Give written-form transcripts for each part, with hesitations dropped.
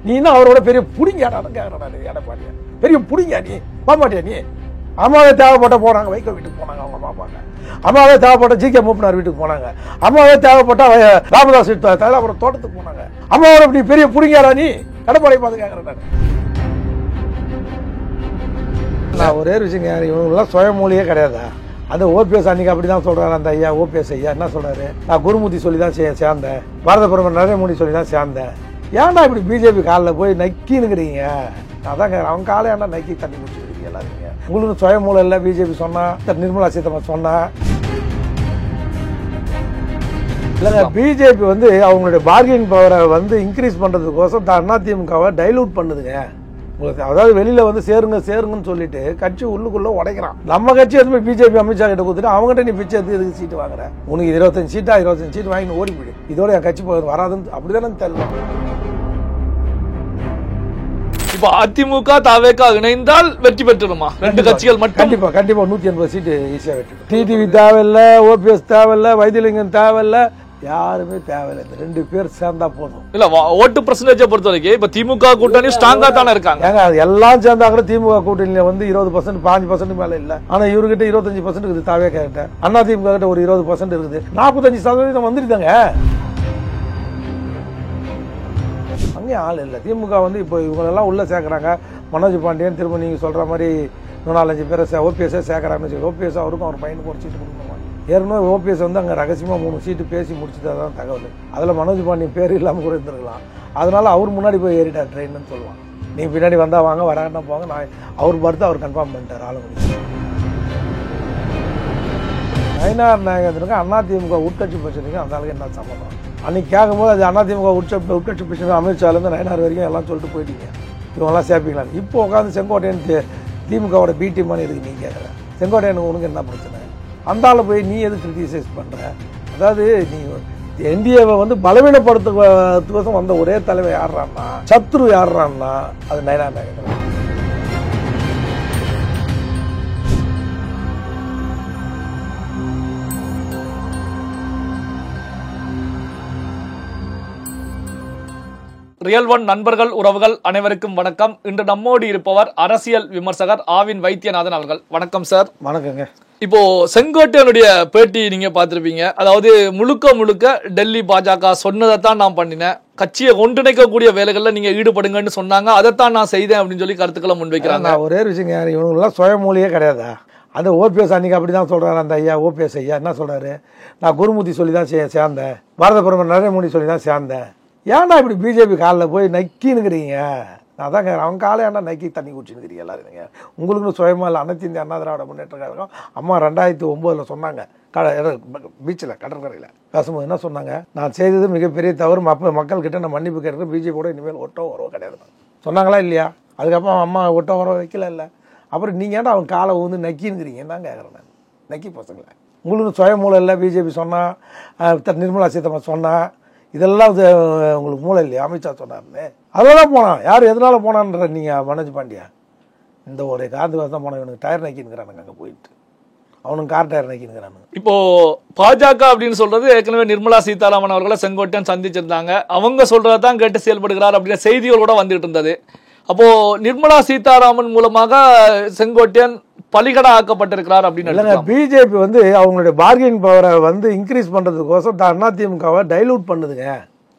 நீ என்ன அவரோட பெரிய புடிங்காடான்னு கேட்கறேன் எடப்பாடியா, பெரிய புடிங்கா நீ போகமாட்டியா நீ? அம்மாவே தேவைப்பட்ட போனாங்க, வைகோ வீட்டுக்கு போனாங்க அவங்க பாப்பாங்க. அம்மாவே தேவைப்பட்ட ஜி.கே. மூப்பனார் வீட்டுக்கு போனாங்க. அம்மாவே தேவைப்பட்ட ராமதாஸ் அப்புறம் தோட்டத்துக்கு போனாங்க. அம்மாவோட இப்படி பெரிய புடிங்காடா நீ? எடப்பாடி பார்த்து கேட்கறேன் நான் ஒரே விஷயம். இவங்கெல்லாம் சுயமொழியே கிடையாதா? அந்த ஓபிஎஸ் அன்னைக்கு அப்படிதான் சொல்றாரு. அந்த ஐயா ஓபிஎஸ் ஐயா என்ன சொல்றாரு? நான் குருமூர்த்தி சொல்லி தான் சேர்ந்தேன், பாரத பிரதமர் நரேந்திர மோடி சொல்லி தான் சேர்ந்தேன். ஏன்டா இப்படி பிஜேபி காலில் போய் நக்கின்னுக்கிறீங்க? அதான் அவங்க காலை ஏன்டா நக்கி தண்ணி குடிச்சுக்கிறீங்க எல்லாருங்க? உங்களுக்கு சுயமூலம் இல்லை. பிஜேபி சொன்னா, நிர்மலா சீதாராமன் சொன்னா இல்லைங்க. பிஜேபி வந்து அவங்களுடைய பார்கெனிங் பவரை வந்து இன்க்ரீஸ் பண்றதுக்கோசம் அதிமுகவை டைலூட் பண்ணுதுங்க. அதாவது வெளியில வந்து சேருங்கன்னு சொல்லிட்டு கட்சி உள்ளுக்குள்ள உடைக்கிறான். நம்ம கட்சி எதுவுமே பிஜேபி அமித்ஷா கிட்ட கொடுத்துட்டு அவங்ககிட்ட நீ பிச்சை எதுக்கு சீட்டு வாங்குற? உனக்கு 25 சீட் வாங்கி ஓடி போயிடு. இதோட என் கட்சி வராதுன்னு அப்படிதானே தெரியல. இப்ப அதிமுக தாவேகா இணைந்தால் வெற்றி பெற்றுமா? ரெண்டு கட்சிகள் மட்டும் கண்டிப்பா 180 சீட்டு ஈஸியா வெற்றி. டிடிவி தேவையில்லை, ஓபிஎஸ் தேவையில்லை, வைத்திலிங்கம் தேவையில்லை, யாருமே தேவையில்லை. இந்த 2 பேர் சேர்ந்தா போதும். இல்ல ஓட்டு பெர்சன்டேஜ் பொறுத்த வரைக்கும் இப்ப திமுக கூட்டணி ஸ்ட்ராங்கா தானே இருக்காங்க. எல்லாம் சேர்ந்தாங்க. திமுக கூட்டணியில வந்து 20%, 5% மேல இல்ல. ஆனா இவர்கிட்ட 25% இருக்குது. தாவேகா கிட்ட, அண்ணா திமுக கிட்ட ஒரு 20% இருக்குது. 45% வந்துருந்தாங்க. அங்கே ஆள் இல்லை. திமுக வந்து இப்போ இவங்களெல்லாம் உள்ள சேர்க்கறாங்க. மனோஜ் பாண்டியன் திரும்ப நீங்க சொல்ற மாதிரி 4-5 பேரை ஓபிஎஸ் சேர்க்கறாங்கன்னு. ஓபிஎஸ் அவருக்கும் அவர் பையனுக்கு ஒரு சீட்டு கொடுக்கணும். ஏற்கனவே ஓபிஎஸ் வந்து அங்கே ரகசியமாக 3 சீட்டு பேசி முடிச்சுதான் தகவல். அதில் மனோஜ் பாண்டியன் பேர் இல்லாமல் கூட இருந்திருக்கலாம். அதனால அவர் முன்னாடி போய் ஏறிட்டார் ட்ரெயின்னு சொல்லுவான். நீங்கள் பின்னாடி வந்தால் வாங்க, வராங்கன்னா போங்க. நான் அவர் பார்த்து அவர் கன்ஃபார்ம் பண்ணிட்டார் ஆளுநர். நயினார் நாகேந்திரனுக்கு அதிமுக உட்கட்சி பிரச்சனைக்கு அந்த ஆளுக்கு என்ன சம்பந்தம்? அன்னைக்கு கேட்கும்போது அது அதிமுக உட்கட்சி பிரச்சனை அமித்ஷாலேருந்து நயினார் வரைக்கும் எல்லாம் சொல்லிட்டு போயிட்டீங்க. இவங்கெல்லாம் சேர்ப்பீங்களா? இப்போ உட்காந்து செங்கோட்டையன் திமுகவோட பி டீமானு எதுக்கு நீ கேட்குற? செங்கோட்டையனுக்கு உனக்கு என்ன பிரச்சனை? அந்த ஆளை போய் நீ எது கிரிட்டிசைஸ் பண்ற? அதாவது நீ என்டிஏவை வந்து பலவீனப்படுத்துவதற்கோசம் வந்த ஒரே தலைவர் யாருறான்னா, சத்ரு யாருறான்னா அது நயினார் நாகேந்திரன். ரியல் ஒன் நண்பர்கள் உறவுகள் அனைவருக்கும் வணக்கம். இன்று நம்மோடு இருப்பவர் அரசியல் விமர்சகர் ஆவின் வைத்தியநாதன் அவர்கள். வணக்கம் சார். வணக்கங்க. இப்போ செங்கோட்டையனுடைய பேட்டி நீங்க பார்த்திருப்பீங்க. அதாவது முழுக்க டெல்லி பாஜக சொன்னதைத்தான் நான் பண்ணினேன், கட்சியை ஒன்றிணைக்கக்கூடிய வேலைகள்ல நீங்க ஈடுபடுங்கன்னு சொன்னாங்க, அதைத்தான் நான் செய்தேன் அப்படின்னு சொல்லி கருத்துக்களை முன்வைக்கிறாங்க. ஒரே விஷயம், இவங்கெல்லாம் சுயமொழியே கிடையாதா? அந்த ஓபிஎஸ் அன்னைக்கு அப்படிதான் சொல்றாரு. அந்த ஐயா ஓபிஎஸ் ஐயா என்ன சொல்றாரு? நான் குருமூர்த்தி சொல்லி தான் சேர்ந்தேன், பாரத பிரதமர் நரேந்திர மோடி சொல்லி தான் சேர்ந்தேன். ஏன்டா இப்படி பிஜேபி காலில் போய் நக்கின்னுக்கிறீங்க? நான் தான் அவங்க காலை ஏன்டா நக்கி தண்ணி குடிச்சுன்னுக்கிறீங்க எல்லாருங்க. உங்களுக்கு சுயமா இல்லை. அனைத்து இந்திய அண்ணா திராவிட முன்னேற்ற கழகம் அம்மா 2009 சொன்னாங்க பீச்சில் கடற்கரையில் பேசும்போது என்ன சொன்னாங்க? நான் செய்தது மிகப்பெரிய தவறு, மக்கள்கிட்ட நான் மன்னிப்பு கேட்குறேன், பிஜேபியோட இனிமேல் ஒட்டோ வரவோ கிடையாது சொன்னாங்களா இல்லையா? அதுக்கப்புறம் அம்மா ஒட்டோ வரவோ வைக்கல இல்லை. அப்புறம் நீங்கள் ஏன்டா அவங்க காலை வந்து நக்கின்னுக்கிறீங்க தான் கேட்குறேன் நான். நக்கி பசங்களை உங்களுக்கு சுயமூலம் இல்லை. பிஜேபி சொன்னா, நிர்மலா சீதாராமன் சொன்னா, இதெல்லாம் உங்களுக்கு மூளை இல்லையா? அமித்ஷா சொன்னார்னு அதெல்லாம் போனான். யார் எதனால போனான்ற நீங்கள் மனோஜ் பாண்டியா இந்த ஒரு காரணத்துக்கு தான் போனான். இவனுக்கு டயர் நக்கின்னுக்கிறானுங்க, அங்கே போயிட்டு அவனுக்கு கார் டயர் நக்கின்னுக்கிறானுங்க. இப்போ பாஜக அப்படின்னு சொல்றது ஏற்கனவே நிர்மலா சீதாராமன் அவர்களை செங்கோட்டையன் சந்திச்சிருந்தாங்க. அவங்க சொல்றதான் கேட்டு செயல்படுகிறார் அப்படின்ற செய்திகள் கூட வந்துட்டு இருந்தது. அப்போ நிர்மலா சீதாராமன் மூலமாக செங்கோட்டையன் பலிகடா ஆக்கப்பட்டிருக்கிறார் அப்படின்னு. பிஜேபி வந்து அவங்களுடைய பார்கெனிங் பவரை வந்து இன்க்ரீஸ் பண்றதுக்கோசம் அதிமுகவை டைலூட் பண்ணுதுங்க.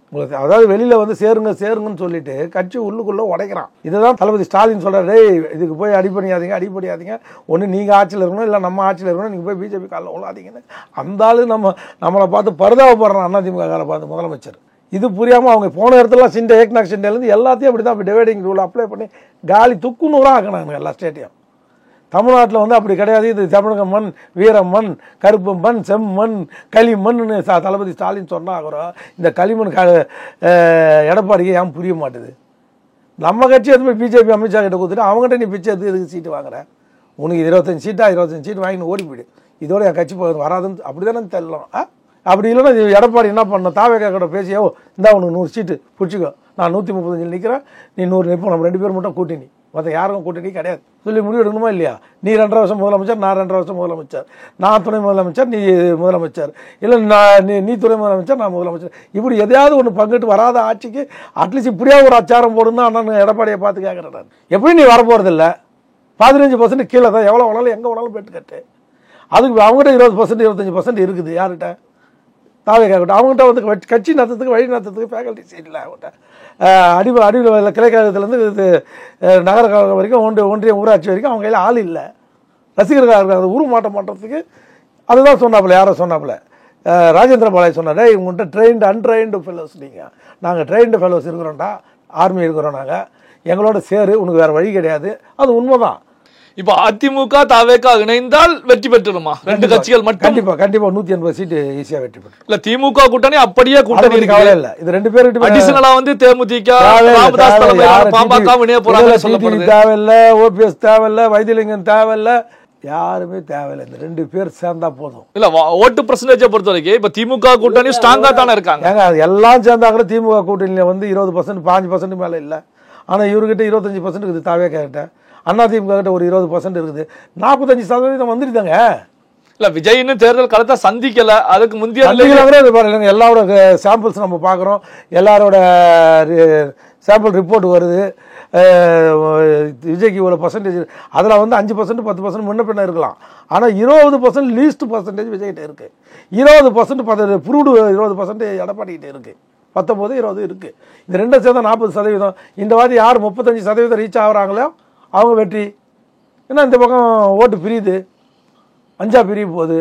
உங்களுக்கு அதாவது வெளியில வந்து சேருங்கன்னு சொல்லிட்டு கட்சி உள்ளுக்குள்ள உடைக்கிறான். இதுதான் தளபதி ஸ்டாலின் சொல்றாரு, இதுக்கு போய் அடிப்படையாதீங்க, ஒன்று நீங்க ஆட்சியில் இருக்கணும், இல்லை நம்ம ஆட்சியில் இருக்கணும், நீங்க போய் பிஜேபி காலில் உள்ளாதீங்கன்னு. அந்த ஆளு நம்மளை பார்த்து பரிதாபப்படுறான் அதிமுக காலை பார்த்து முதலமைச்சர். இது புரியாம அவங்க போன இடத்துல ஏக்நாத் ஷிண்டேலேருந்து எல்லாத்தையும் அப்படிதான் டிவைடிங் ரூல் அப்ளை பண்ணி காலி துக்குநூறாக ஆக்கினாங்க எல்லா ஸ்டேட்டையும். தமிழ்நாட்டில் வந்து அப்படி கிடையாது. இது தமிழக மண், வீர மண், கருப்பு மண், செம்மண், களிமண்னு தளபதி ஸ்டாலின் சொன்னா கூட இந்த களிமண் எடப்பாடிக்கு ஏன் புரிய மாட்டுது? நம்ம கட்சி எதுவுமே பிஜேபி அமித்ஷா கிட்ட கொடுத்துட்டு அவங்ககிட்ட நீ பிச்சை எதுக்கு சீட்டு வாங்குற? உனக்கு 25 சீட் வாங்கி ஓடி போயிடு. இதோட என் கட்சி வராதுன்னு அப்படிதானே தெரியலாம். அப்படி இல்லைன்னா எடப்பாடி என்ன பண்ணணும்? தாவேகா கூட பேசியோ இந்தா உனக்கு 100 சீட்டு பிடிச்சிக்கோ, நான் 135 நிற்கிறேன், நீ 100 நிற்போம், நம்ம 2 பேர் மட்டும் கூட்டணி மற்ற யாருக்கும் கூட்டணி கிடையாது சொல்லி முடிவு எடுக்கணுமா இல்லையா? நீ 2.5 வருஷம் முதலமைச்சர், நான் 2.5 வருஷம் முதலமைச்சர், நான் துணை முதலமைச்சர், நீ முதலமைச்சர், இல்லை நீ துணை முதலமைச்சர், நான் முதலமைச்சர், இப்படி எதையாவது ஒன்று பங்கிட்டு வராத ஆட்சிக்கு அட்லீஸ்ட் இப்படியா ஒரு அச்சாரம் போடுன்னு அண்ணன் எடப்பாடியை பார்த்து கேட்குறேன் நான். எப்படி நீ வரப்போகிறதில்ல? 15% கீழே தான், எவ்வளோ வேணாலும் எங்கே வேணாலும் பெட்டு கட்டு. அதுக்கு அவங்ககிட்ட 20% 25% இருக்குது. யார்கிட்ட? தாவே கேட்கட்டும். அவங்ககிட்ட வந்து கட்சி நடத்துறதுக்கு வழி நடத்துறதுக்கு ஃபேக்கல்டிஸ் இல்லை. அவங்ககிட்ட அடிவில் கிளைக்கழகத்துலேருந்து இது நகர கழகம் வரைக்கும் ஒன்றிய ஊராட்சி வரைக்கும் அவங்க கையில் ஆள் இல்லை. ரசிகர்கள் இருக்கிற உருமாட்டம் பண்ணுறதுக்கு அதுதான் சொன்னாப்புல. யாரோ சொன்னாப்புல, ராஜேந்திர பாலாஜி சொன்னார், இவங்கள்ட்ட ட்ரெயின்டு அன்ட்ரெயின்டு ஃபெலோஸ், நீங்கள் நாங்கள் ட்ரெயின்டு ஃபெலோஸ் இருக்கிறோம்டா, ஆர்மி இருக்கிறோம் நாங்கள், எங்களோட சேரு, உனக்கு வேறு வழி கிடையாது. அது உண்மைதான். இப்போ அதிமுக தாவேக இணைந்தால் வெற்றி பெற்றுமா? 2 கட்சிகள் மட்டும் கண்டிப்பா 180 சீட்டு ஈஸியா வெற்றி பெற்று. இல்ல திமுக கூட்டணி அப்படியே கூட்டணி கவலை இல்ல. இது 2 பேருக்கு அடிஷனலா வந்து தேமுதிக ராமதாஸ் தலைமையிலான பாமக இணைய போறாங்க சொல்லப்படுது. தேவையில்ல, ஓபிஎஸ் தேவையில்ல, வைத்திலிங்கம் தேவையில்ல, யாருமே தேவையில்லை. இந்த 2 பேர் சேர்ந்தா போதும். இல்ல ஓட்டு பெர்சன்டேஜ் பொறுத்த வரைக்கும் இப்ப திமுக கூட்டணி ஸ்ட்ராங்கா தானே இருக்காங்க. எல்லாம் சேர்ந்தா கூட திமுக கூட்டணியில வந்து 20% 5% மேல இல்ல. ஆனா இவர்கிட்ட 25% இருக்குது. தாவே கிட்ட அதிமுக கிட்ட ஒரு 20% இருக்குது. 45% வந்துருந்தாங்க. இல்ல விஜய்னு தேர்தல் களத்தை சந்திக்கல. அதுக்கு முந்தைய எல்லாரோட சாம்பிள்ஸ் நம்ம பார்க்குறோம். எல்லாரோட சாம்பிள் ரிப்போர்ட் வருது. விஜய்க்கு இவ்வளோ பர்சன்டேஜ், அதில் வந்து 5% 10% முன்ன பின்ன இருக்கலாம். ஆனால் 20% லீஸ்ட் பர்சன்டேஜ் விஜய்கிட்ட இருக்கு. 20% ப்ரூவ்டு 20% எடப்பாடிக்கிட்ட இருக்கு. 19 20 இருக்கு. இந்த 2 சேர்ந்தா 40%. இந்த வாட்டி யார் 35% ரீச் ஆகுறாங்களோ அவங்க வெற்றி. ஏன்னா இந்த பக்கம் ஓட்டு பிரியுது, 5 பிரிய போகுது.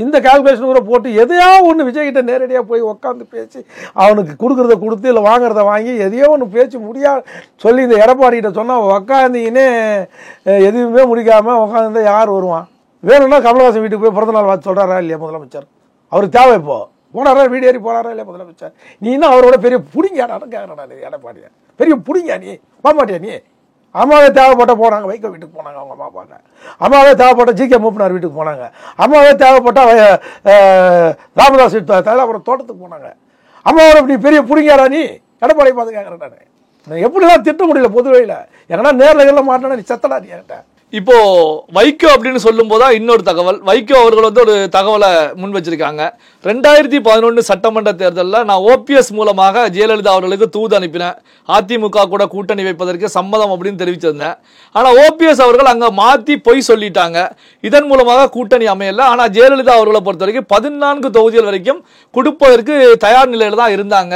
இந்த கால்குலேஷன் கூட போட்டு எதையோ ஒன்று விஜய்கிட்ட நேரடியாக போய் உட்காந்து பேசி அவனுக்கு கொடுக்குறத கொடுத்து இல்லை வாங்குறத வாங்கி எதையோ ஒன்று பேச்சு முடியாது சொல்லி இந்த எடப்பாடிக்கிட்ட சொன்னால் உக்காந்திங்கன்னே எதுவுமே முடிக்காமல் உட்காந்து யார் வருவான்? வேணும்னா கமலஹாசன் வீட்டுக்கு போய் பிறந்தநாள் பார்த்து சொல்கிறாரா இல்லையா முதலமைச்சர்? அவருக்கு தேவை இப்போ போனாரா? வீடு ஏறி போனாரா இல்லையா முதலமைச்சர்? நீ இன்னும் அவரோட பெரிய பிடிங்காடான்னு கேட்குறேன். எடப்பாடியா பெரிய பிடிங்க, நீ போகமாட்டியா? நீ அம்மாவே தேவைப்பட்ட போனாங்க, வைகோ வீட்டுக்கு போனாங்க அவங்க அம்மா அப்பாங்க. அம்மாவே தேவைப்பட்ட ஜிகே மூப்பனார் வீட்டுக்கு போனாங்க. அம்மாவே தேவைப்பட்ட ராமதாஸ் தைலாபுரம் தோட்டத்துக்கு போனாங்க. அம்மாவோட இப்படி பெரிய பிடிங்காரா நீ? எடப்பாடி பார்த்து கேட்குறேன். நான் எப்படிலாம் திட்ட முடியல பொதுவையில். ஏன்னா நேரில் எல்லாம் மாட்டேன்னா நீ செத்தடா நீ என்கிட்ட. இப்போ வைகோ அப்படின்னு சொல்லும் போதா இன்னொரு தகவல். வைகோ அவர்கள் வந்து ஒரு தகவலை முன் வச்சிருக்காங்க. 2011 சட்டமன்ற தேர்தலில் நான் ஓபிஎஸ் மூலமாக ஜெயலலிதா அவர்களுக்கு தூது அனுப்பினேன், அதிமுக கூட கூட்டணி வைப்பதற்கு சம்மதம் அப்படின்னு தெரிவிச்சிருந்தேன். ஆனால் ஓபிஎஸ் அவர்கள் அங்கே மாற்றி பொய் சொல்லிட்டாங்க. இதன் மூலமாக கூட்டணி அமையல. ஆனால் ஜெயலலிதா அவர்களை பொறுத்த வரைக்கும் 14 தொகுதிகள் வரைக்கும் கொடுப்பதற்கு தயார் நிலையில தான் இருந்தாங்க.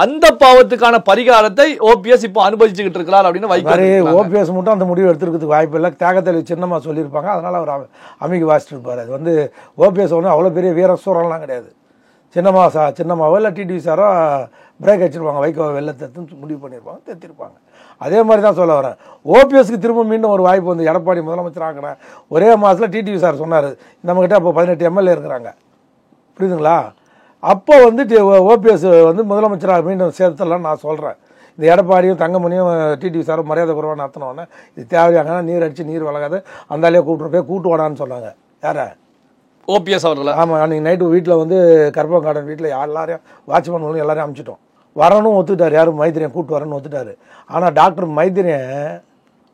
அந்த பாவத்துக்கான பரிகாரத்தை ஓபிஎஸ் இப்போ அனுபவிச்சுக்கிட்டு இருக்கிறார் அப்படின்னு வைகோ. ஓபிஎஸ் மட்டும் அந்த முடிவு எடுத்துக்கிறதுக்கு வாய்ப்பு இல்லை. தியாகத்தில் சின்னமாக சொல்லியிருப்பாங்க, அதனால அவர் அமைக்க வாசிட்டு இருப்பார். அது வந்து ஓபிஎஸ் ஒன்று அவ்வளோ பெரிய வீர சூழலாம் கிடையாது. சின்னமாவோ இல்லை டிடிவி சாரோ பிரேக் வச்சிருப்பாங்க, வைகோ வெள்ளத்துன்னு முடிவு பண்ணியிருப்பாங்க, தெத்திருப்பாங்க. அதே மாதிரி தான் சொல்ல வரேன். ஓபிஎஸ்க்கு திரும்ப மீண்டும் ஒரு வாய்ப்பு வந்து எடப்பாடி முதலமைச்சர் ஆகினேன் ஒரே மாதத்தில் டிடிவி சார் சொன்னார், நம்மகிட்ட அப்போ 18 எம்எல்ஏ இருக்கிறாங்க, புரியுதுங்களா? அப்போ வந்து ஓபிஎஸ் வந்து முதலமைச்சராக மீண்டும் சேர்த்தலாம் நான் சொல்கிறேன். இந்த எடப்பாடியும் தங்கமணியும் டிடிவி சாரும் மரியாதை குறைவாக நடத்தினோன்னே இது தேவையாங்கன்னா நீர் அடித்து நீர் வளராது, அந்தாலே கூட்டு வாடான்னு சொன்னாங்க. யாரை? ஓபிஎஸ் அவர்கள். ஆமாம், அன்றைக்கி நைட்டு வீட்டில் வந்து கற்பகம் கார்டன் வீட்டில் எல்லாரையும் வாட்ச்மேன் எல்லாரையும் அனுப்பிச்சிட்டோம். வரணும் ஒத்துட்டார். யாரும் மைத்திரியன் கூப்பிட்டு வரணும்னு ஒத்துட்டார். ஆனால் டாக்டர் மைத்திரியன்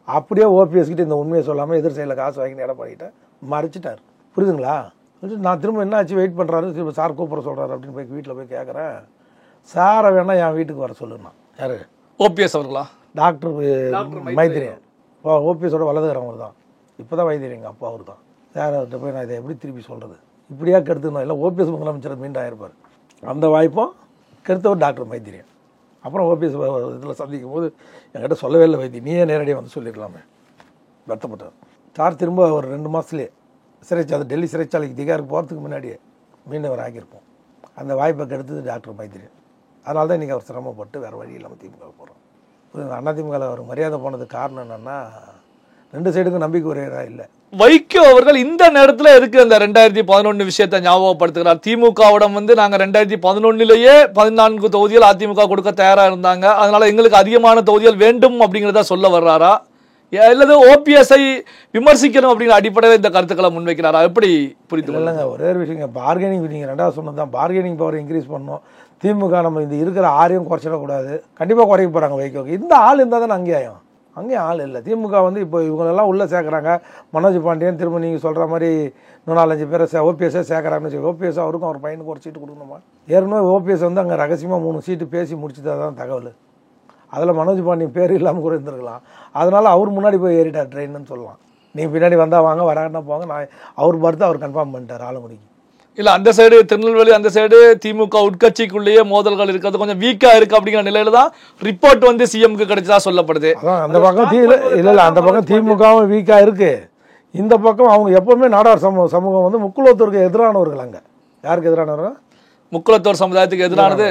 அப்படியே ஓபிஎஸ்கிட்ட இந்த உண்மையை சொல்லாமல் எதிர் சைடில் காசு வாங்கிட்டு எடப்பாடிக்கிட்ட மறைச்சிட்டார். புரியுதுங்களா? நான் திரும்ப என்ன ஆச்சு வெயிட் பண்ணுறாரு, திரும்ப சார் கூப்பிட சொல்கிறாரு அப்படின்னு போய் வீட்டில் போய் கேட்குறேன். சாரை வேணா என் வீட்டுக்கு வர சொல்லுண்ணா. யார்? ஓபிஎஸ் அவர்களா? டாக்டர் மைத்திரியன். ஓபிஎஸோட வலதுகிறவங்க தான். இப்போ தான் வைத்தியரிங்க அப்பா அவர் தான். யார்கிட்ட போய் நான் இதை எப்படி திருப்பி சொல்கிறது? இப்படியா கெடுத்துக்கணும்? இல்லை ஓபிஎஸ் முதலமைச்சர் மீண்டும் ஆயிருப்பார். அந்த வாய்ப்பும் கெடுத்தவர் டாக்டர் மைத்திரியன். அப்புறம் ஓபிஎஸ் இதில் சந்திக்கும் போது என்கிட்ட சொல்லவே இல்லை, வைத்தியம் நீயே நேரடியாக வந்து சொல்லிடலாமே, வருத்தப்பட்டார். சார் திரும்ப ஒரு 2 மாதத்துலேயே சிறைச்சாலை டெல்லி சிறைச்சாலைக்கு திகாருக்கு போகிறதுக்கு முன்னாடியே மீண்டும் அவர் ஆகியிருப்போம். அந்த வாய்ப்பை கெடுத்தது டாக்டர் மைத்திரியன். அதனால தான் இன்றைக்கி அவர் சிரமப்பட்டு வேறு வழி இல்லாமல் திமுக போகிறோம். அதிமுகவில் அவர் மரியாதை போனதுக்கு காரணம் என்னென்னா 2 சைடுக்கும் நம்பிக்கை உரையதாக இல்லை. வைகோ அவர்கள் இந்த நேரத்தில் எதுக்கு அந்த 2011 விஷயத்தை ஞாபகப்படுத்துகிறார்? திமுகவிடம் வந்து நாங்கள் 2011 14 தொகுதிகள் அதிமுக கொடுக்க தயாராக இருந்தாங்க, அதனால எங்களுக்கு அதிகமான தொகுதிகள் வேண்டும் அப்படிங்கிறத சொல்ல வர்றாரா, அல்லது ஓபிஎஸ்ஐ விமர்சிக்கணும் அப்படிங்கிற அடிப்படையில் இந்த கருத்துக்களை முன்வைக்கிறாரா? எப்படி புரிந்து? இல்லைங்க, ஒரே விஷயம் பார்கெனிங். நீங்கள் 2வது சொன்னது தான், பார்கெனிங் பவர் இன்க்ரீஸ் பண்ணணும். திமுக நம்ம இந்த இருக்கிற 6 குறைச்சிடக்கூடாது. கண்டிப்பாக குறைக்க போகிறாங்க வைகோக்கு. இந்த ஆள் இருந்தால் தானே அங்கேயும் அங்கேயும் ஆள் இல்லை. திமுக வந்து இப்போ இவங்களெல்லாம் உள்ளே சேர்க்குறாங்க. மனோஜ் பாண்டியன் திரும்ப நீங்கள் சொல்கிற மாதிரி இன்னும் 4-5 பேரை ஓபிஎஸ்ஸே சேர்க்குறாங்கன்னு வச்சு, ஓபிஎஸ் அவருக்கும் அவர் பையனுக்கு ஒரு சீட்டு கொடுக்கணுமா? ஏற்கனவே ஓபிஎஸ் வந்து அங்கே ரகசியமாக 3 சீட்டு பேசி முடிச்சுட்டு தான் தகவல். அதில் மனோஜ் பாண்டியன் பேர் இல்லாமல் கூட இருந்திருக்கலாம். அதனால் அவர் முன்னாடி போய் ஏறிட்டார் ட்ரெயின்னு சொல்லலாம். நீங்கள் பின்னாடி வந்தால் வாங்க, வராங்கன்னா போங்க, நான் அவர் பார்த்து அவர் கன்ஃபார்ம் பண்ணிட்டார் ஆலங்குடிக்கு. இல்ல அந்த சைடு திருநெல்வேலி அந்த சைடு திமுக உட்கட்சிக்குள்ளேயே மோதல்கள் இருக்கிறது கொஞ்சம் வீக்கா இருக்கு அப்படிங்கிற நிலையில தான் ரிப்போர்ட் வந்து சிஎம்க்கு கிடைச்சதா சொல்லப்படுது. அதான் அந்த பக்கம் இல்ல அந்த பக்கம் திமுகவும் வீக்கா இருக்கு. இந்த பக்கம் அவங்க எப்பவுமே நாடார் சமூகம் வந்து முக்குலத்தூருக்கு எதிரானவர்கள். அங்க யாருக்கு எதிரானவர்கள்? முக்குலத்தோர் சமுதாயத்துக்கு எதிரானது.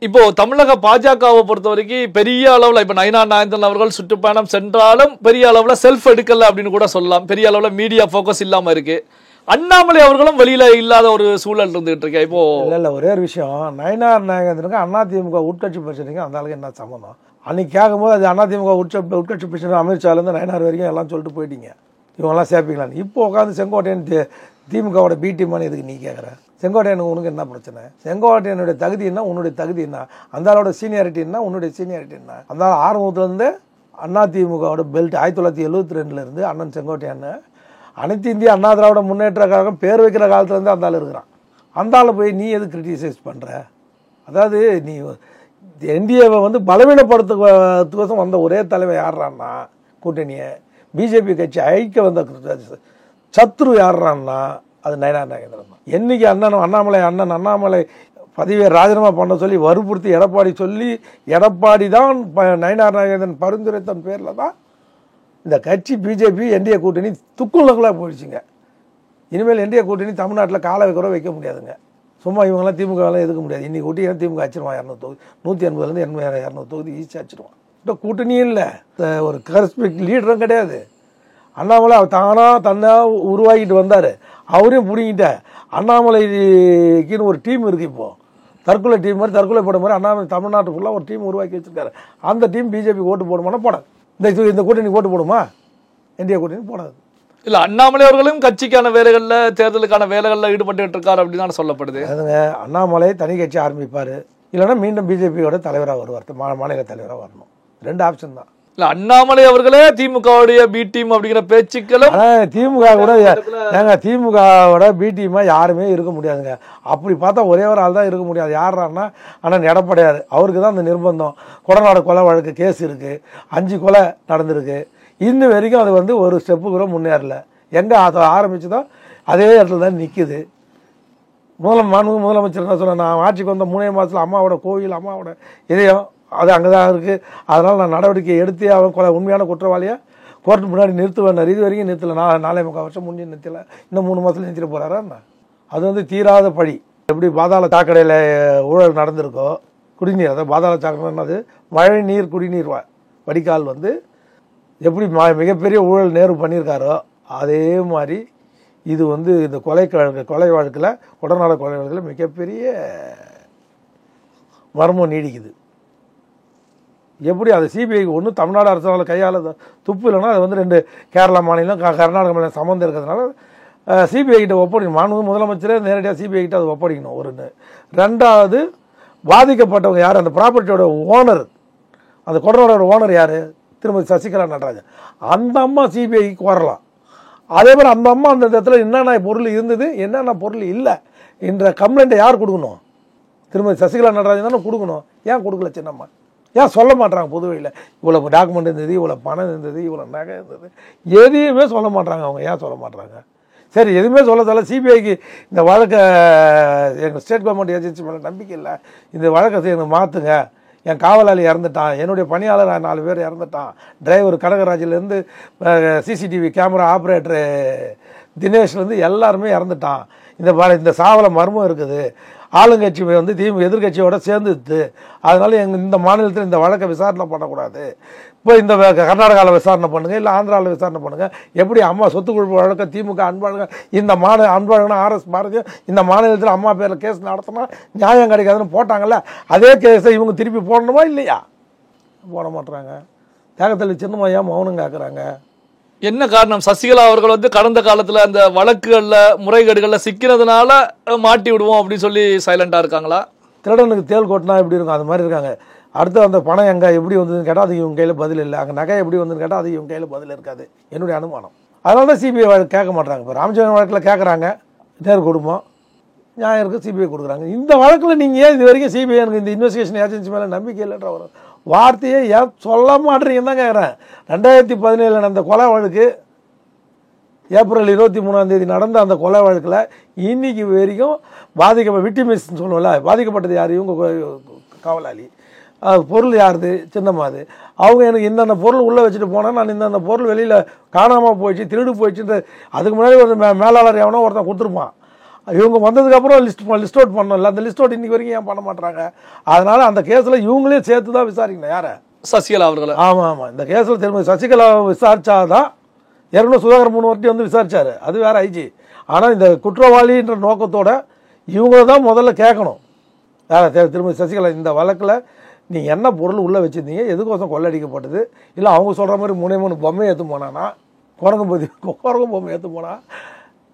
இப்போ தமிழக பாஜகவை பொறுத்த வரைக்கும் பெரிய அளவுல இப்ப நயினார் நாகேந்திரன் அவர்கள் சுற்றுப்பயணம் சென்றாலும் பெரிய அளவுல செல்ஃப் எடுக்கல அப்படின்னு கூட சொல்லலாம். பெரிய அளவுல மீடியா போக்கஸ் இல்லாம இருக்கு. அண்ணாமலை அவர்களும் வெளியில இல்லாத ஒரு சூழல் இருந்துகிட்டு இருக்கேன் இப்போ. இல்ல ஒரே ஒரு விஷயம், நயினார் நாகேந்திரனுக்கு அதிமுக உட்கட்சி பிரச்சனைக்கு அந்த ஆளுக்கு என்ன சம்பந்தம்? அன்னைக்கு கேட்கும்போது அது அதிமுக உட்கட்சி பிரச்சனை, அமித்ஷாலேருந்து நயினார் வரைக்கும் எல்லாம் சொல்லிட்டு போயிட்டீங்க, இவங்கெல்லாம் சேர்ப்பீங்களான்னு. இப்போ உட்காந்து செங்கோட்டையன் திமுகவோட பி டீமானு எதுக்கு நீ கேட்குற? செங்கோட்டையனுக்கு உனக்கு என்ன பிரச்சனை? செங்கோட்டையனுடைய தகுதி என்ன, உன்னுடைய தகுதி என்ன? அந்த ஆளோட சீனியாரிட்டி என்ன, உன்னுடைய சீனியாரிட்டி என்ன? அந்த ஆரம்பத்துலேருந்து அதிமுகவோட பெல்ட் 1972 அண்ணன் செங்கோட்டையன் அனைத்து இந்திய அண்ணா திராவிட முன்னேற்ற கழகம் பேர் வைக்கிற காலத்துலேருந்து அந்த ஆள் இருக்கிறான். அந்த ஆளை போய் நீ எது கிரிட்டிசைஸ் பண்ணுற? அதாவது நீ என்டிஏவை வந்து பலவீனப்படுத்துவதுக்கோசம் வந்த ஒரே தலைவர் யார்றான்னா கூட்டணியை, பிஜேபி கட்சி ஐக்கிய வந்த சத்ரு யார்றான்னா அது நயினார் நாகேந்திரன் தான். என்னைக்கு அண்ணாமலை பதவியை ராஜினாமா பண்ண சொல்லி வற்புறுத்தி எடப்பாடி தான் நயினார் நாகேந்திரன் பரிந்துரைத்தன் பேரில் தான் இந்த கட்சி பிஜேபி என்டிஏ கூட்டணி துக்குள்ளக்குள்ளாக போயிடுச்சுங்க. இனிமேல் என்டிஏ கூட்டணி தமிழ்நாட்டில் காலை கூட வைக்க முடியாதுங்க. சும்மா இவங்கெல்லாம் திமுகலாம் எதுக்க முடியாது. இன்னைக்கு கூட்டி திமுக அச்சிருவான் 200 தொகுதி, 180 200 தொகுதி ஈஸி அச்சிருவான். இப்போ கூட்டணியும் இல்லை, ஒரு கரஸ்பெக்ட் லீடரும் கிடையாது. அண்ணாமலை தன்னை உருவாக்கிட்டு வந்தார், அவரையும் பிடிங்கிட்ட. அண்ணாமலைக்குன்னு ஒரு டீம் இருக்குது. இப்போது தற்கொலை டீம் மாதிரி, தற்கொலை போட மாதிரி அண்ணாமலை தமிழ்நாட்டு ஃபுல்லாக ஒரு டீம் உருவாக்கி வச்சுருக்காரு. அந்த டீம் பிஜேபி ஓட்டு போடுமானா போடாது. இந்த கூட்டணி ஓட்டு போடுமா? என்டிஏ கூட்டணி போடாது. இல்ல அண்ணாமலை அவர்களும் கட்சிக்கான வேலைகள்ல தேர்தலுக்கான வேலைகள்ல ஈடுபட்டு இருக்காரு அப்படின்னு சொல்லப்படுது. அதுங்க அண்ணாமலை தனி கட்சி ஆரம்பிப்பாரு, இல்லைன்னா மீண்டும் பிஜேபியோட தலைவராக வருவார், மாநில தலைவராக வரணும். 2 ஆப்ஷன் தான். இல்ல அண்ணாமலை அவர்களே திமுகவுடைய பி டீம் அப்படிங்கிற பேச்சுக்களும் திமுக கூட ஏங்க திமுகவோட பி டீமா யாருமே இருக்க முடியாதுங்க. அப்படி பார்த்தா ஒரே ஒரு ஆள் தான் இருக்க முடியாது. யாருன்னா அண்ணன் எடப்பாடியார். அவருக்கு தான் அந்த நிர்பந்தம். கொடநாடு கொலை வழக்கு கேஸ் இருக்கு, 5 கொலை நடந்திருக்கு. இன்னும் வரைக்கும் அது வந்து ஒரு ஸ்டெப்பு கூட முன்னேறல. எங்க அதை ஆரம்பிச்சுதோ அதே இடத்துல தான் நிற்குது. முதலமைச்சர் என்ன சொன்ன, நான் ஆட்சிக்கு வந்த 3 மாதத்தில் அம்மாவோட கோவில், அம்மாவோட இதயம் அது அங்கே தான் இருக்குது, அதனால் நான் நடவடிக்கை எடுத்தே அவன் உண்மையான குற்றவாளியை கோர்ட்டு முன்னாடி நிறுத்துவேன். இது வரைக்கும் நிறுத்தலை. 4.25 வருஷம் முடிஞ்சு நிறுத்தலை. இன்னும் 3 மாதத்தில் நிறுத்திட்டு போகிறாரா? அது வந்து தீராத பழி. எப்படி பாதாள சாக்கடையில் ஊழல் நடந்திருக்கோ, குடிநீர், அதாவது பாதாள சாக்கடைன்னது மழை நீர் குடிநீர் வடிகால் வந்து எப்படி மிகப்பெரிய ஊழல் நேரு பண்ணியிருக்காரோ அதே மாதிரி இது வந்து இந்த கொலை வழக்கில், கொடநாடு கொலை வழக்கில் மிகப்பெரிய மர்மம் நீடிக்குது. எப்படி அது சிபிஐக்கு ஒன்று தமிழ்நாடு அரசால் கையால் துப்பு இல்லைன்னா அது வந்து 2 கேரளா மாநிலம் கர்நாடக மாநிலம் சம்மந்தம் இருக்கிறதுனால சிபிஐ கிட்ட ஒப்படைக்கணும். முதலமைச்சரே நேரடியாக சிபிஐ கிட்ட அது ஒப்படைக்கணும். 2வது பாதிக்கப்பட்டவங்க யார்? அந்த ப்ராப்பர்ட்டியோட ஓனர், அந்த கொடநாடோட ஓனர் யார்? திருமதி சசிகலா நடராஜன். அந்த அம்மா சிபிஐக்கு கோரலாம். அதே மாதிரி அந்த அம்மா அந்த இடத்துல என்னென்ன பொருள் இருந்தது, என்னென்ன பொருள் இல்லை என்ற கம்ப்ளைண்ட்டை யார் கொடுக்கணும்? திருமதி சசிகலா நடராஜன் தானே கொடுக்கணும். ஏன் கொடுக்கல சின்னம்மா? ஏன் சொல்ல மாட்டாங்க? புதுவையில் இவ்வளோ டாக்குமெண்ட் இருந்தது, இவ்வளோ பணம் இருந்தது, இவ்வளோ நகை இருந்தது, எதையுமே சொல்ல மாட்டாங்க. அவங்க ஏன் சொல்ல மாட்டாங்க? சரி, எதுவுமே சொல்ல சிபிஐக்கு இந்த வழக்கை எங்கள் ஸ்டேட் கவர்மெண்ட் ஏஜென்சி மேலே நம்பிக்கை இல்லை, இந்த வழக்கை எனக்கு மாற்றுங்க, என் காவலாளி இறந்துட்டான், என்னுடைய பணியாளர் 4 பேர் இறந்துட்டான், டிரைவர் கனகராஜிலேருந்து சிசிடிவி கேமரா ஆப்ரேட்டரு தினேஷ்லேருந்து எல்லாருமே இறந்துட்டான், இந்த சாவல மர்மம் இருக்குது, ஆளுங்கட்சி வந்து எதிர்கட்சியோட சேர்ந்துது, அதனால இந்த மாநிலத்தில் இந்த வழக்கை விசாரணை பண்ணக்கூடாது, இப்போ இந்த கர்நாடகாவில் விசாரணை பண்ணுங்க, இல்லை ஆந்திராவில் விசாரணை பண்ணுங்க. எப்படி அம்மா சொத்து குழுப்பு வழக்க திமுக அன்பாளுங்க, இந்த அன்பாளுங்கன்னா RS பாரதியம் இந்த மாநிலத்தில் அம்மா பேரில் கேஸ் நடத்தினா நியாயம் கிடைக்காதுன்னு போட்டாங்கல்ல, அதே கேஸை இவங்க திருப்பி போடணுமா இல்லையா? போட மாட்டுறாங்க. தியாகத்தள்ளி சின்னம்மையா மௌனம் காக்குறாங்க. என்ன காரணம்? சசிகலா அவர்கள் வந்து கடந்த காலத்துல அந்த வழக்குகள்ல முறைகேடுகள்ல சிக்கிறதுனால மாட்டி விடுவோம் அப்படின்னு சொல்லி சைலண்டா இருக்காங்களா? திருடனுக்கு தேல் கொட்டினா எப்படி இருக்கும் அது மாதிரி இருக்காங்க. அடுத்து அந்த பணம் எங்கே எப்படி வந்ததுன்னு கேட்டால் அது இவங்க கையில் பதில் இல்லை, அங்கே நகை எப்படி வந்ததுன்னு கேட்டால் அது இவங்க கையில் பதில் இருக்காது, என்னுடைய அனுமானம். அதனால தான் சிபிஐ வழக்கு கேட்க மாட்டாங்க. இப்போ ராமச்சந்திரன் வழக்கில் கேட்குறாங்க, நேரு குடும்பம் நியாயம் இருக்குது, சிபிஐ கொடுக்குறாங்க. இந்த வழக்கில் நீங்கள் ஏன் இது வரைக்கும் சிபிஐ எனக்கு இந்த இன்வெஸ்டிகேஷன் ஏஜென்சி மேலே நம்பிக்கை இல்லைன்ற ஒரு வார்த்தையை ஏன் சொல்ல மாட்டேறீங்கன்னு தான் கேட்குறேன். 2017 நடந்த கொலை வழக்கு, ஏப்ரல் 23 நடந்த அந்த கொலை வழக்கில் இன்னைக்கு வரைக்கும் விக்டிமிஸ்ன்னு சொல்லுவோம்ல, பாதிக்கப்பட்டது யார்? இவங்க காவலாளி. பொருள் யாருது? சின்னம்மாது. அவங்க எனக்கு இந்தந்த பொருள் உள்ளே வச்சுட்டு போனால் நான் இந்தந்த பொருள் வெளியில் காணாமல் போயிடுச்சு, திருடு போயிடுச்சுன்ற அதுக்கு முன்னாடி ஒரு மேலாளர் எவனோ ஒருத்தன் கொடுத்துருப்பான். இவங்க வந்ததுக்கப்புறம் லிஸ்ட் அவுட் பண்ணல, அந்த லிஸ்ட் அவுட் இன்னைக்கு வரைக்கும் ஏன் பண்ண மாட்டாங்க? அதனால அந்த கேஸில் இவங்களே சேர்த்து தான் விசாரிக்கணும். யாரை? சசிகலா அவர்களை. ஆமாம், இந்த கேஸில் திரும்ப சசிகலா விசாரிச்சாதான். ஏற்கனவே சுதாகர் 3 வாட்டி வந்து விசாரிச்சாரு, அது வேற ஐஜி. ஆனால் இந்த குற்றவாளின்ற நோக்கத்தோட இவங்க தான் முதல்ல கேட்கணும். வேற திரும்ப சசிகலா இந்த வழக்கில் நீங்கள் என்ன பொருள் உள்ளே வச்சுருந்தீங்க, எதுக்கோசம் கொள்ளடிக்கப்பட்டது, இல்லை அவங்க சொல்கிற மாதிரி 3 பொம்மை ஏற்று போனானா, குரங்கு பொம்மை ஏற்று போனா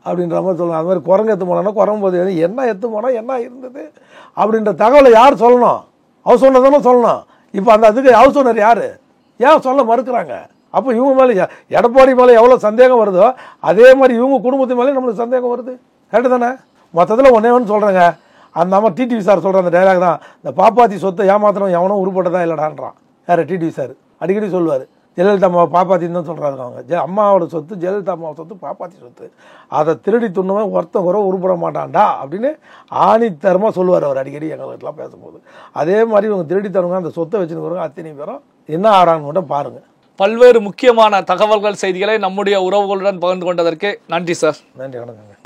அப்படின்ற மாதிரி சொல்லணும். அது மாதிரி குரங்கு ஏற்று போனானா குரங்கு என்ன ஏற்று போனால் என்ன இருந்தது அப்படின்ற தகவலை யார் சொல்லணும்? ஹவுஸ் ஓனர் தானே சொல்லணும். இப்போ அந்த அதுக்கு ஹவுஸ் ஓனர் யார்? ஏன் சொல்ல மறுக்கிறாங்க? அப்போ இவங்க மேலே எடப்பாடி மேலே எவ்வளோ சந்தேகம் வருதோ அதே மாதிரி இவங்க குடும்பத்து மேலே நம்மளுக்கு சந்தேகம் வருது. கரெக்டு தானே? மொத்தத்தில் ஒன்று சொல்கிறேங்க, அந்த அம்மா டிடிவி சார் சொல்கிற அந்த டைலாக் தான், இந்த பாப்பாத்தி சொத்தை ஏமாத்திரம் எவனோ உருப்பட்டதா இல்லைடான்றான். யார்? டிடிவி சார் அடிக்கடி சொல்லுவார். ஜெயலலிதா அம்மா பாப்பாத்தின்னு தான் சொல்கிறாங்க. அவங்க அம்மாவோட சொத்து, ஜெயலலிதா அம்மாவோட சொத்து பாப்பாத்தி சொத்து, அதை திருடி துண்ணுவன் ஒருத்தன் கூட உருப்பட மாட்டான்டா அப்படின்னு ஆணித்தரமாக சொல்லுவார் அவர் அடிக்கடி எங்கள்கிட்டலாம் பேசும்போது. அதே மாதிரி இவங்க திருடி தருவாங்க, அந்த சொத்தை வச்சுன்னு அத்தனை பேரும் என்ன ஆகிறான்னு மட்டும் பாருங்கள். பல்வேறு முக்கியமான தகவல்கள், செய்திகளை நம்முடைய உறவுகளுடன் பகிர்ந்து கொண்டதற்கு நன்றி சார். நன்றி, வணக்கங்க.